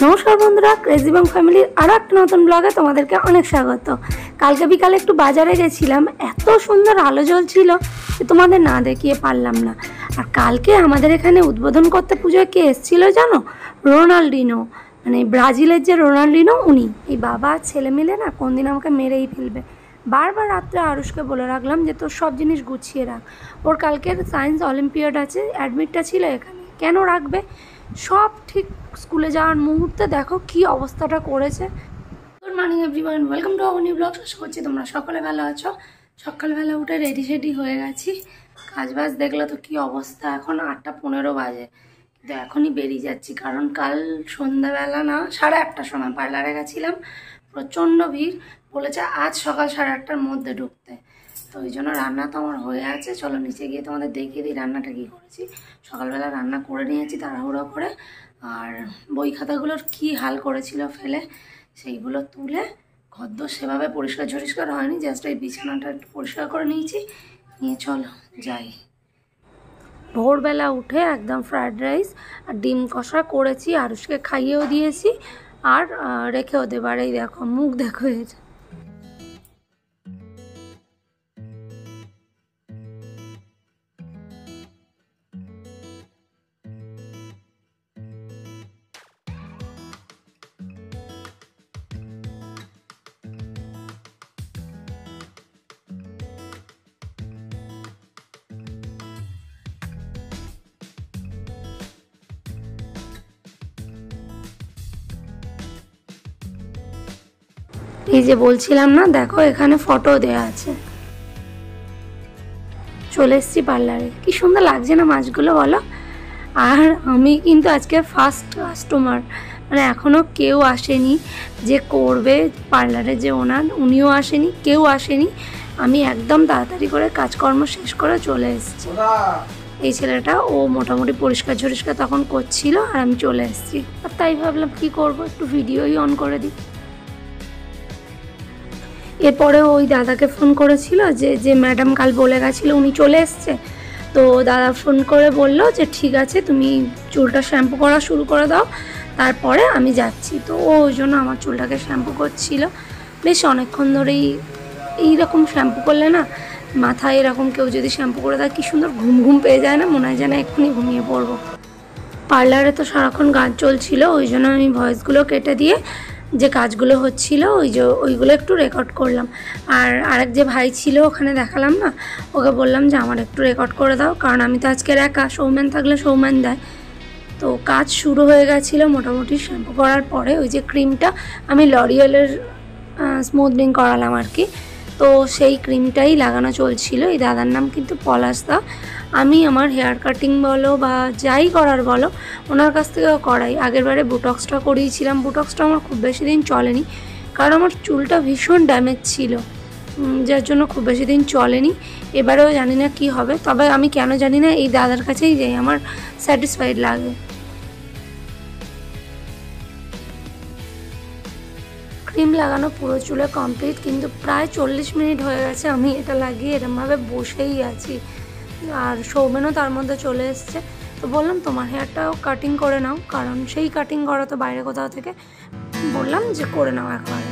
নমস্কার বন্ধুরা, ক্রেজি বং ফ্যামিলির আরও একটা নতুন ব্লগে তোমাদেরকে অনেক স্বাগত। কালকে বিকালে একটু বাজারে গেছিলাম, এত সুন্দর আলো জ্বলছিল যে তোমাদের না দেখিয়ে পারলাম না। আর কালকে আমাদের এখানে উদ্বোধন করতে পুজোয় কে এসেছিলো জানো? রোনাল্ডিনো, মানে ব্রাজিলের যে রোনাল্ডিনো উনি। এই বাবা ছেলে মিলে না কোন দিন আমাকে মেরেই ফেলবে। বারবার রাত্রে আরুষকে বলে রাখলাম যে তোর সব জিনিস গুছিয়ে রাখ, ওর কালকের সায়েন্স অলিম্পিয়াড আছে, অ্যাডমিটটা ছিল এখানে, কেন রাখবে? সব ঠিক স্কুলে যাওয়ার মুহূর্তে দেখো কি অবস্থাটা করেছে। Good morning everyone, welcome to our new blog. আশা করছি তোমরা সকলে ভালো আছো। সকালবেলা উঠে রেডি সেডি হয়ে গেছি, কাজবাজ দেখলে তো কি অবস্থা। এখন 8:15 বাজে, কিন্তু এখনই বেরিয়ে যাচ্ছি, কারণ কাল সন্ধ্যাবেলা না 8:30টার সময় পার্লারে গেছিলাম, প্রচণ্ড ভিড়। বলেছে আজ সকাল 8:30টার মধ্যে ঢুকতে, তো ওই জন্য রান্না তো আমার হয়ে আছে। চলো নিচে গিয়ে তোমাদের দেখিয়ে দিই রান্নাটা কী করেছি। সকালবেলা রান্না করে নিয়েছি তাড়াহুড়ো করে, আর বই খাতাগুলোর কী হাল করেছিল ফেলে, সেইগুলো তুলে ঘরদোর সেভাবে পরিষ্কার হয়নি, জাস্ট এই বিছানাটা একটু পরিষ্কার করে নিয়েছি। নিয়ে চলো যাই। ভোরবেলা উঠে একদম ফ্রায়েড রাইস আর ডিম কষা করেছি, আরুষকে খাইয়েও দিয়েছি আর রেখেও দেবো। আর এই দেখো মুখ দেখো এর। এই যে বলছিলাম না, দেখো এখানে ফটো দেওয়া আছে। চলে এসেছি পার্লারে, কি সুন্দর লাগছে না মাছগুলো বলো। আর আমি কিন্তু আজকে ফার্স্ট কাস্টমার, মানে এখনও কেউ আসেনি যে করবে পার্লারে, যে ওনার উনিও আসেনি, কেউ আসেনি। আমি একদম তাড়াতাড়ি করে কাজকর্ম শেষ করে চলে এসেছি। এই ছেলেটা ও মোটামুটি পরিষ্কার তখন করছিল, আর আমি চলে এসেছি। আর তাই ভাবলাম কি করব, একটু ভিডিওই অন করে দিই। এরপরে ওই দাদাকে ফোন করেছিল যে ম্যাডাম কাল বলে গেছিলো উনি চলে এসছে। তো দাদা ফোন করে বললো যে ঠিক আছে তুমি চুলটা শ্যাম্পু করা শুরু করে দাও, তারপরে আমি যাচ্ছি। তো ও ওই জন্য আমার চুলটাকে শ্যাম্পু করছিল। বেশ অনেকক্ষণ ধরেই এইরকম শ্যাম্পু করলে না, মাথায় এরকম কেউ যদি শ্যাম্পু করে দেয় কি সুন্দর ঘুম ঘুম পেয়ে যায় না, মনে হয় যেন এক্ষুনি ঘুমিয়ে পড়বো। পার্লারে তো সারাক্ষণ গান চলছিল, ওই জন্য আমি ভয়েসগুলো কেটে দিয়ে যে কাজগুলো হচ্ছিল ওইগুলো একটু রেকর্ড করলাম। আর আরেক যে ভাই ছিল ওখানে দেখালাম না, ওকে বললাম যে আমার একটু রেকর্ড করে দাও, কারণ আমি তো আজকের একা, সৌম্যান থাকলে সৌম্যান দেয়। তো কাজ শুরু হয়ে গেছিলো মোটামুটি। শ্যাম্পু করার পরে ওই যে ক্রিমটা আমি লরিয়েলের স্মুথনিং করালাম আর কি, তো সেই ক্রিমটাই লাগানো চলছিল। এই দাদার নাম কিন্তু পলাশ দা। আমি আমার হেয়ার কাটিং বলো বা যাই করার বলো ওনার কাছ থেকেও করাই। আগের বারে বুটক্সটা করিয়েছিলাম, বুটক্সটা আমার খুব বেশি দিন চলেনি, কারণ আমার চুলটা ভীষণ ড্যামেজ ছিল, যার জন্য খুব বেশি দিন চলেনি। এবারেও জানি না কি হবে, তবে আমি কেন জানি না এই দাদার কাছেই যাই, আমার স্যাটিসফাইড লাগে। ক্রিম লাগানো পুরো চুলে কমপ্লিট, কিন্তু প্রায় 40 মিনিট হয়ে গেছে আমি এটা লাগিয়ে এরমভাবে বসেই আছি। আর সৌমেনও তার মধ্যে চলে এসছে। তো বললাম তোমার হেয়ারটাও কাটিং করে নাও, কারণ সেই কাটিং করা তো বাইরে কোথাও থেকে, বললাম যে করে নাও একবারে।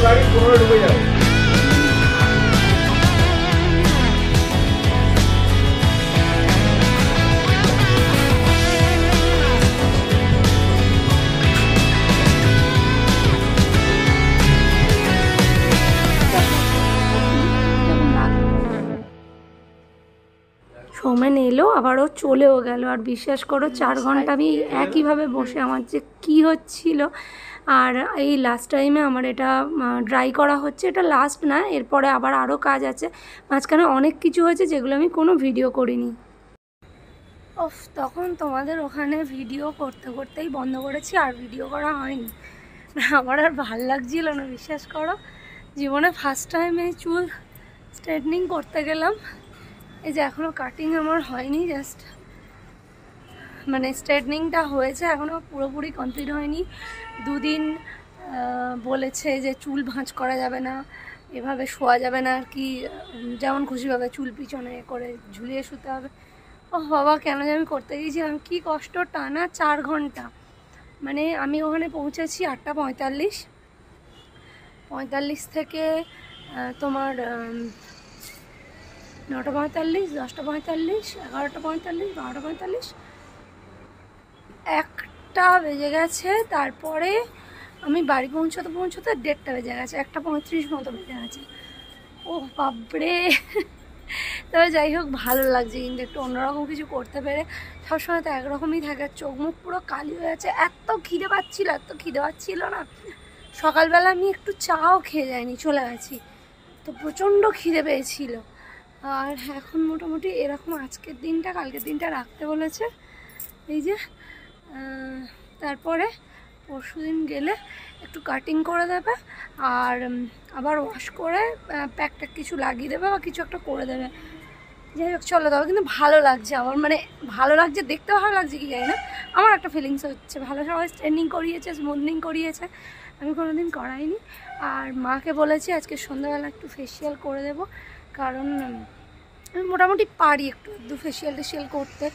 গাড়ি পুরো ডুবে যাবে। সৌমেন এলো আবার ও চলেও গেল। আর বিশ্বাস করো 4 ঘন্টা আমি একইভাবে বসে, আমার যে কী হচ্ছিল আর এই লাস্ট টাইমে আমার এটা ড্রাই করা হচ্ছে, এটা লাস্ট না, এরপরে আবার আরও কাজ আছে, মাঝখানে অনেক কিছু হয়েছে যেগুলো আমি কোনো ভিডিও করিনি। তখন তোমাদের ওখানে ভিডিও করতে করতেই বন্ধ করেছি, আর ভিডিও করা হয়নি। আমার আর ভাল লাগছিল না, বিশ্বাস করো। জীবনে ফার্স্ট টাইম এই চুল স্ট্রেটনিং করতে গেলাম। এই যে এখনও কাটিং আমার হয়নি, জাস্ট মানে স্ট্রেটনিংটা হয়েছে, এখনও পুরোপুরি কমপ্লিট হয়নি। দুদিন বলেছে যে চুল ভাঁজ করা যাবে না, এভাবে শোয়া যাবে না আর কি, যেমন খুশিভাবে চুল পিছনে করে ঝুলিয়ে শুতে হবে। ও বাবা, কেন যে আমি করতে গিয়েছিলাম, কি কষ্ট, টানা 4 ঘন্টা। মানে আমি ওখানে পৌঁছেছি 8:45 থেকে তোমার 9:45, 10:45, 11:45, 12:45, 1টা বেজে গেছে। তারপরে আমি বাড়ি পৌঁছতে 1:30 বেজে গেছে, 1:35 মতো বেজে গেছে। ও বাপরে। তবে যাই হোক, ভালো লাগছে কিন্তু একটু অন্যরকম কিছু করতে পেরে। সবসময় তো একরকমই থাকে, চোখ মুখ পুরো কালি হয়ে আছে, এত খিদে পাচ্ছিল না। সকালবেলা আমি একটু চাও খেয়ে যাইনি, চলে গেছি, তো প্রচণ্ড খিদে পেয়েছিল। আর এখন মোটামুটি এরকম আজকের দিনটা, কালকের দিনটা রাখতে বলেছে। এই যে তারপরে পরশুদিন গেলে একটু কাটিং করে দেবে, আর আবার ওয়াশ করে প্যাকটা কিছু লাগিয়ে দেবে বা কিছু একটা করে দেবে। যাই হোক, চলে দেবে। কিন্তু ভালো লাগছে আমার, মানে ভালো লাগছে, দেখতে ভালো লাগছে কি জানি না, আমার একটা ফিলিংস হচ্ছে ভালো। সবাই স্ট্রেটনিং করিয়েছে, স্মুথনিং করিয়েছে, আমি কোনোদিন করাইনি। আর মাকে বলেছি আজকে সন্ধ্যাবেলা একটু ফেসিয়াল করে দেবো, কারণ আমি মোটামুটি পারি একটু ফেসিয়াল করতে।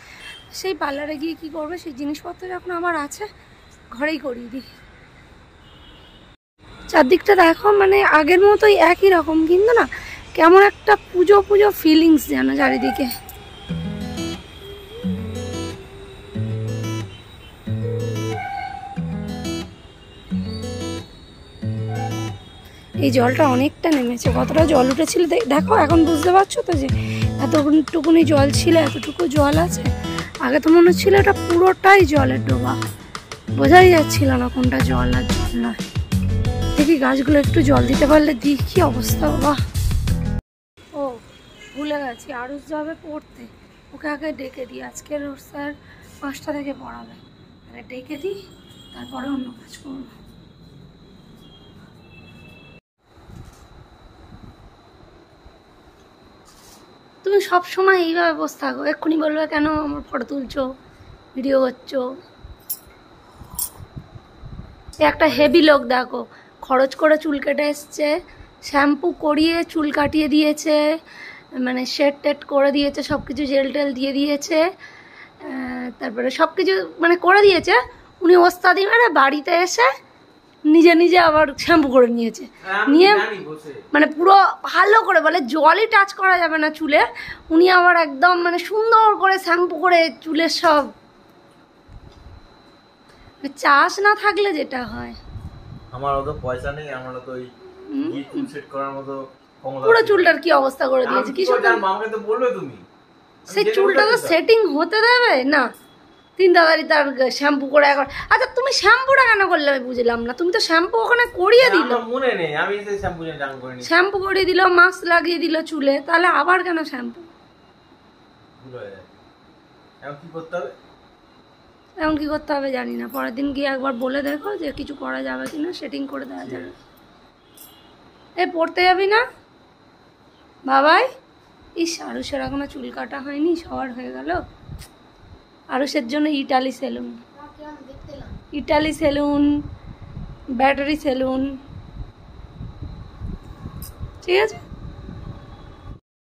সেই পার্লারে গিয়ে কী করবে, সেই জিনিসপত্র যখন আমার আছে ঘরেই করিয়ে দিই। চারদিকটা দেখো, মানে আগের মতোই একই রকম, কিন্তু না কেমন একটা পুজো ফিলিংস যেন চারিদিকে। এই জলটা অনেকটা নেমেছে, কতটা জল উঠেছিল দেখো, এখন বুঝতে পারছো তো যে এতটুকুনি জল ছিল, এতটুকু জল আছে। আগে তো মনে হচ্ছিল এটা পুরোটাই জলের ডোবা, বোঝাই যাচ্ছিল না কোনটা জল আর জল নয়। দেখি গাছগুলো একটু জল দিতে পারলে, দিই কি অবস্থা বাবা। ও ভুলে গেছি, আরুষ যাবে পড়তে, ওকে আগে ডেকে দিই। আজকের ওর স্যার 5টা থেকে পড়াবে, আগে ডেকে দিই, তারপরে অন্য কাজ করবো। তুমি সবসময় এইভাবে বসে থাকো, এক্ষুনি বলবে কেন আমার ফটো তুলছো, ভিডিও করছো। একটা হেভি লোক দেখো, খরচ করে চুল কেটে এসছে, শ্যাম্পু করিয়ে চুল কাটিয়ে দিয়েছে, মানে সেট টেট করে দিয়েছে, সব কিছু জেল টেল দিয়ে দিয়েছে, তারপরে সব কিছু মানে করে দিয়েছে। উনি ওস্তাদি মানে বাড়িতে এসে নিজে আবার শ্যাম্পু করে নিয়েছে, নিয়ে মানে পুরো ভালো করে বলে জলই টাচ করা যাবে না চুলে, উনি আবার একদম মানে সুন্দর করে শ্যাম্পু করে চুলের সব। চাষ না থাকলে যেটা হয়, আমার অত পয়সা নেই, আমার তো ওই চুল সেট করার মতো ক্ষমতা। পুরো চুলটার কি অবস্থা করে দিয়েছে, কি সুন্দর। আমাকে তো বলবে তুমি, সেই চুলটা তো সেটিং হতে দেবে না, 3 তাড়াতাড়ি তার শ্যাম্পু করে একবার। আচ্ছা তুমি শ্যাম্পুটা কেন করলে আমি বুঝলাম না, তুমি তো শ্যাম্পু ওখানে করিয়ে দিল, মনে নেই আমি সেই শ্যাম্পু জান করিনি, শ্যাম্পু করিয়ে দিল, মাস্ক লাগিয়ে দিল চুলে, তাহলে আবার কেন শ্যাম্পু? ভুল হয়ে যায়। এখন কি করতে হবে? এখন কি করতে হবে জানি না, পরের দিন গিয়ে একবার বলে দেখো যে কিছু করা যাবে কিনা, সেটিং করে দেওয়া যাবে। এ পড়তে যাবি না বাবাই? ইস, আরুষের এখনো চুল কাটা হয়নি, সবার হয়ে গেল। আরুষের জন্য ইটালি সেলুন, ব্যাটারি সেলুন, ঠিক আছে।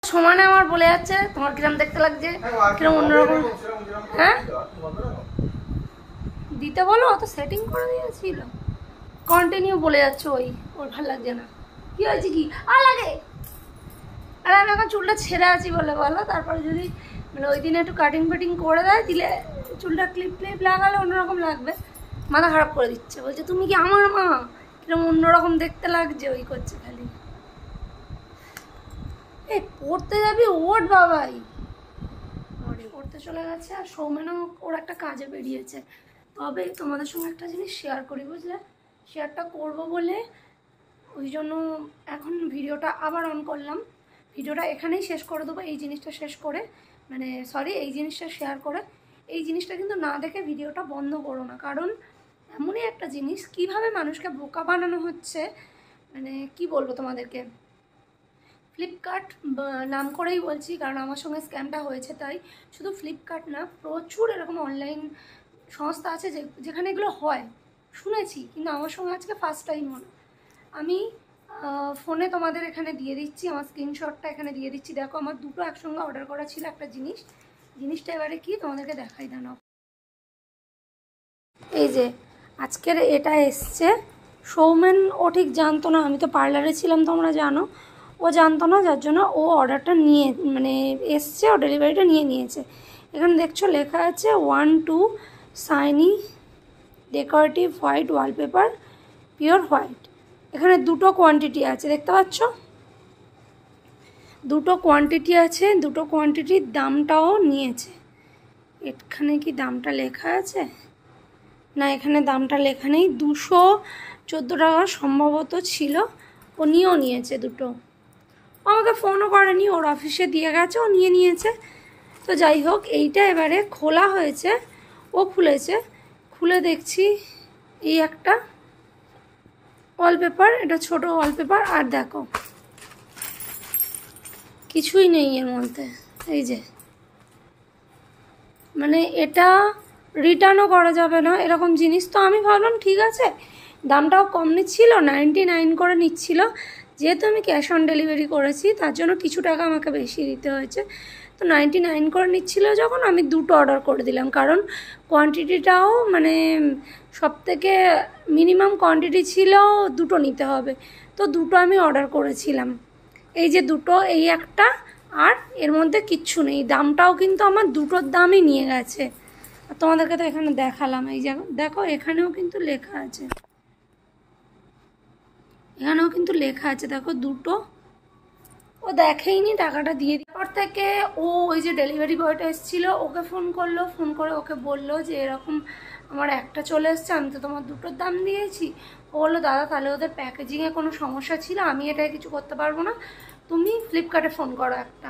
সমানে আমার বলে যাচ্ছে তোমার কিরম দেখতে লাগছে, কিরম অন্যরকম। হ্যাঁ দিতে বলো, অত সেটিং করে দিয়েছিল, কন্টিনিউ বলে যাচ্ছে ওই, ওর ভালো লাগছে না। কি হয়েছে কি আর লাগে? আর আমি এখন চুলটা ছেড়ে আছি বলে বলো, তারপরে যদি মানে ওই দিনে একটু কাটিং ফাটিং করে দেয়, দিলে চুলটা ক্লিপ লাগালে অন্যরকম লাগবে। মাথা খারাপ করে দিচ্ছে, বলছে তুমি কি আমার মা, কিরকম অন্যরকম দেখতে লাগছে, ওই করছে খালি। এই পড়তে যাবি, ওঠ বাবাই। পড়তে চলে গেছে, আর সৌমেনও ওর একটা কাজে বেরিয়েছে। তবে তোমাদের সঙ্গে একটা জিনিস শেয়ার করি, বুঝলে, শেয়ারটা করব বলে ওই জন্য এখন ভিডিওটা আবার অন করলাম। ভিডিওটা এখানেই শেষ করে দেবো, এই জিনিসটা শেষ করে, মানে সরি এই জিনিসটা শেয়ার করে। এই জিনিসটা কিন্তু না দেখে ভিডিওটা বন্ধ করো না, কারণ এমনই একটা জিনিস কিভাবে মানুষকে বোকা বানানো হচ্ছে, মানে কি বলবো তোমাদেরকে। ফ্লিপকার্ট নাম করেই বলছি, কারণ আমার সঙ্গে স্ক্যামটা হয়েছে, তাই শুধু ফ্লিপকার্ট না, প্রচুর এরকম অনলাইন সংস্থা আছে যেখানে এগুলো হয়, শুনেছি, কিন্তু আমার সঙ্গে আজকে ফার্স্ট টাইম হলো। আমি ফোনে তোমাদের এখানে দিয়ে দিচ্ছি, আমার স্ক্রিনশটটা এখানে দিয়ে দিচ্ছি। দেখো আমার দুটো একসঙ্গে অর্ডার করা ছিল একটা জিনিসটা এবারে কি তোমাদেরকে দেখাই দাও। এই যে আজকের এটা এসছে, সৌমেন ও ঠিক জানতো না, আমি তো পার্লারে ছিলাম তোমরা জানো, ও জানতো না, যার জন্য ও অর্ডারটা নিয়ে মানে এসছে, ও ডেলিভারিটা নিয়ে নিয়েছে। এখানে দেখছো লেখা আছে 1-2 shiny decorative white wallpaper pure white. এখানে দুটো কোয়ান্টিটি আছে, দেখতে পাচ্ছ, দুটো কোয়ান্টিটি আছে, দুটো কোয়ান্টিটির দামটাও নিয়েছে। এখানে কি দামটা লেখা আছে? না, এখানে দামটা লেখা নেই। 214 টাকা সম্ভবত ছিল, ও নিয়েও নিয়েছে দুটো। আমাকে ফোনও করেনি, ওর অফিসে দিয়ে গেছে, ও নিয়ে নিয়েছে। তো যাই হোক, এইটা এবারে খোলা হয়েছে, ও খুলেছে, খুলে দেখছি এই একটা ওয়ালপেপার, এটা ছোট ওয়ালপেপার, আর দেখো কিছুই নেই এর মধ্যে। এই যে মানে এটা রিটার্নও করা যাবে না এরকম জিনিস। তো আমি ভাবলাম ঠিক আছে, দামটাও কম নিচ্ছিল, 99 করে নিচ্ছিল, যেহেতু আমি ক্যাশ অন ডেলিভারি করেছি তার জন্য কিছু টাকা আমাকে বেশি দিতে হয়েছে। তো 99 করে নিচ্ছিল যখন, আমি দুটো অর্ডার করে দিলাম, কারণ কোয়ান্টিটিটাও মানে সবথেকে মিনিমাম কোয়ান্টিটি ছিল দুটো নিতে হবে, তো দুটো আমি অর্ডার করেছিলাম। এই যে দুটো, এই একটা, আর এর মধ্যে কিচ্ছু নেই। দামটাও কিন্তু আমার দুটোর দামই নিয়ে গেছে। আর তোমাদেরকে তো এখানে দেখালাম, এই যে দেখো এখানেও কিন্তু লেখা আছে, এখানেও কিন্তু লেখা আছে, দেখো দুটো। ও দেখেইনি, টাকাটা দিয়ে দিই। পর থেকে ও ওই যে ডেলিভারি বয়টা এসেছিলো, ওকে ফোন করলো, ফোন করে ওকে বললো যে এরকম আমার একটা চলে এসছে, আমি তো তোমার দুটোর দাম দিয়েছি। ও বললো দাদা তাহলে ওদের প্যাকেজিংয়ে কোনো সমস্যা ছিল, আমি এটাই কিছু করতে পারবো না, তুমি ফ্লিপকার্টে ফোন করো একটা।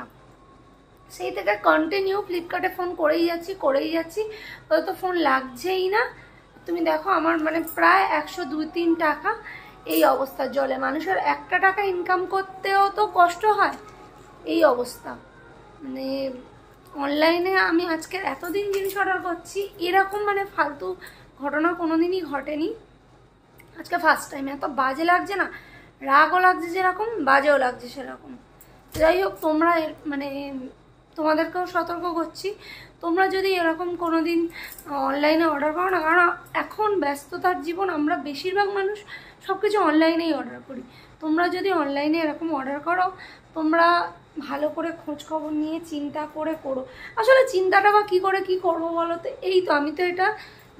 সেই থেকে কন্টিনিউ ফ্লিপকার্টে ফোন করেই যাচ্ছি, ওদের তো ফোন লাগছেই না। তুমি দেখো আমার মানে প্রায় 102-3 টাকা এই অবস্থার জলে, মানুষের একটা টাকা ইনকাম করতেও তো কষ্ট হয়, এই অবস্থা। মানে অনলাইনে আমি আজকে এতদিন জিনিস অর্ডার করছি, এরকম মানে ফালতু ঘটনা কোনোদিনই ঘটেনি, আজকে ফার্স্ট টাইম। এত বাজে লাগছে না, রাগও লাগছে যেরকম, বাজেও লাগছে সেরকম। যাই হোক, তোমরা মানে তোমাদেরকেও সতর্ক করছি, তোমরা যদি এরকম কোনো দিন অনলাইনে অর্ডার করো না, কারণ এখন ব্যস্ততার জীবন, আমরা বেশিরভাগ মানুষ সব কিছু অনলাইনেই অর্ডার করি। তোমরা যদি অনলাইনে এরকম অর্ডার করো, তোমরা ভালো করে খোঁজ খবর নিয়ে চিন্তা করে করো। আসলে চিন্তাটা বা কী করে কী করবো বলো তো, এই তো আমি তো এটা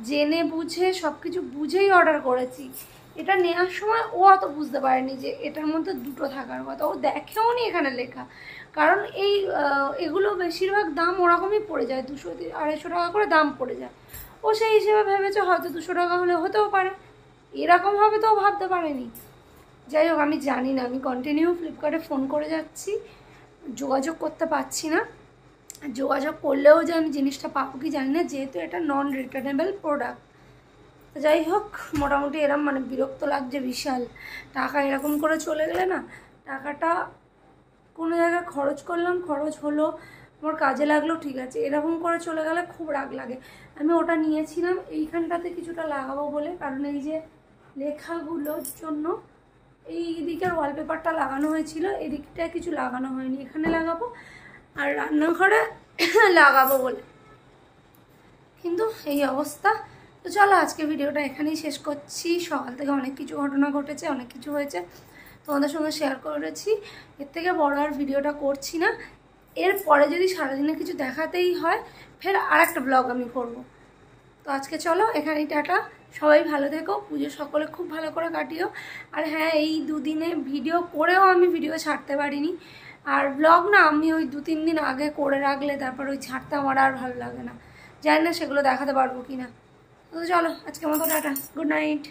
জেনে বুঝে সব কিছু বুঝেই অর্ডার করেছি। এটা নেওয়ার সময় ও অত বুঝতে পারেনি যে এটার মধ্যে দুটো থাকার কথা, ও দেখেও নি এখানে লেখা, কারণ এগুলো বেশিরভাগ দাম ওরকমই পড়ে যায়, 200-250 টাকা করে দাম পড়ে যায়। ও সেই হিসেবে ভেবেছে হয়তো 200 টাকা হলে হতেও পারে, এরকম হবে তো ভাবতে পারেনি। যাই হোক, আমি জানি না, আমি কন্টিনিউ ফ্লিপকার্টে ফোন করে যাচ্ছি, যোগাযোগ করতে পারছি না। যোগাযোগ করলেও যে আমি জিনিসটা পাবো কি জানি না, যেহেতু এটা নন রিটার্নেবল প্রোডাক্ট। তো যাই হোক, মোটামুটি এরকম মানে বিরক্ত লাগছে বিশাল। টাকা এরকম করে চলে গেলে না, টাকাটা কোনো জায়গায় খরচ করলাম, খরচ হলো, আমার কাজে লাগলো, ঠিক আছে, এরকম করে চলে গেলে খুব রাগ লাগে। আমি ওটা নিয়েছিলাম এইখানটাতে কিছুটা লাগাবো বলে, কারণ এই যে লেখাগুলোর জন্য এই দিকের ওয়ালপেপারটা লাগানো হয়েছিল, এদিকটায় কিছু লাগানো হয়নি, এখানে লাগাবো আর রান্নাঘরে লাগাবো বলে, কিন্তু এই অবস্থা। তো চলো আজকে ভিডিওটা এখানেই শেষ করছি। সকাল থেকে অনেক কিছু ঘটনা ঘটেছে, অনেক কিছু হয়েছে, তোমাদের সঙ্গে শেয়ার করেছি, এর থেকে বড় আর ভিডিওটা করছি না। এরপরে যদি সারাদিনে কিছু দেখাতেই হয়, ফের আর একটা ব্লগ আমি করব। তো আজকে চলো এখানেই টাটা, সবাই ভালো থেকো, পুজো সকলে খুব ভালো করে কাটিও। আর হ্যাঁ, এই দুদিনে ভিডিও করেও আমি ভিডিও ছাড়তে পারিনি, আর ব্লগ না আমি ওই 2-3 দিন আগে করে রাখলে তারপর ওই ছাড়তে আমার আর ভালো লাগে না, জানি না সেগুলো দেখাতে পারবো কি না। তো চলো আজকের মতো টাটা, গুড নাইট।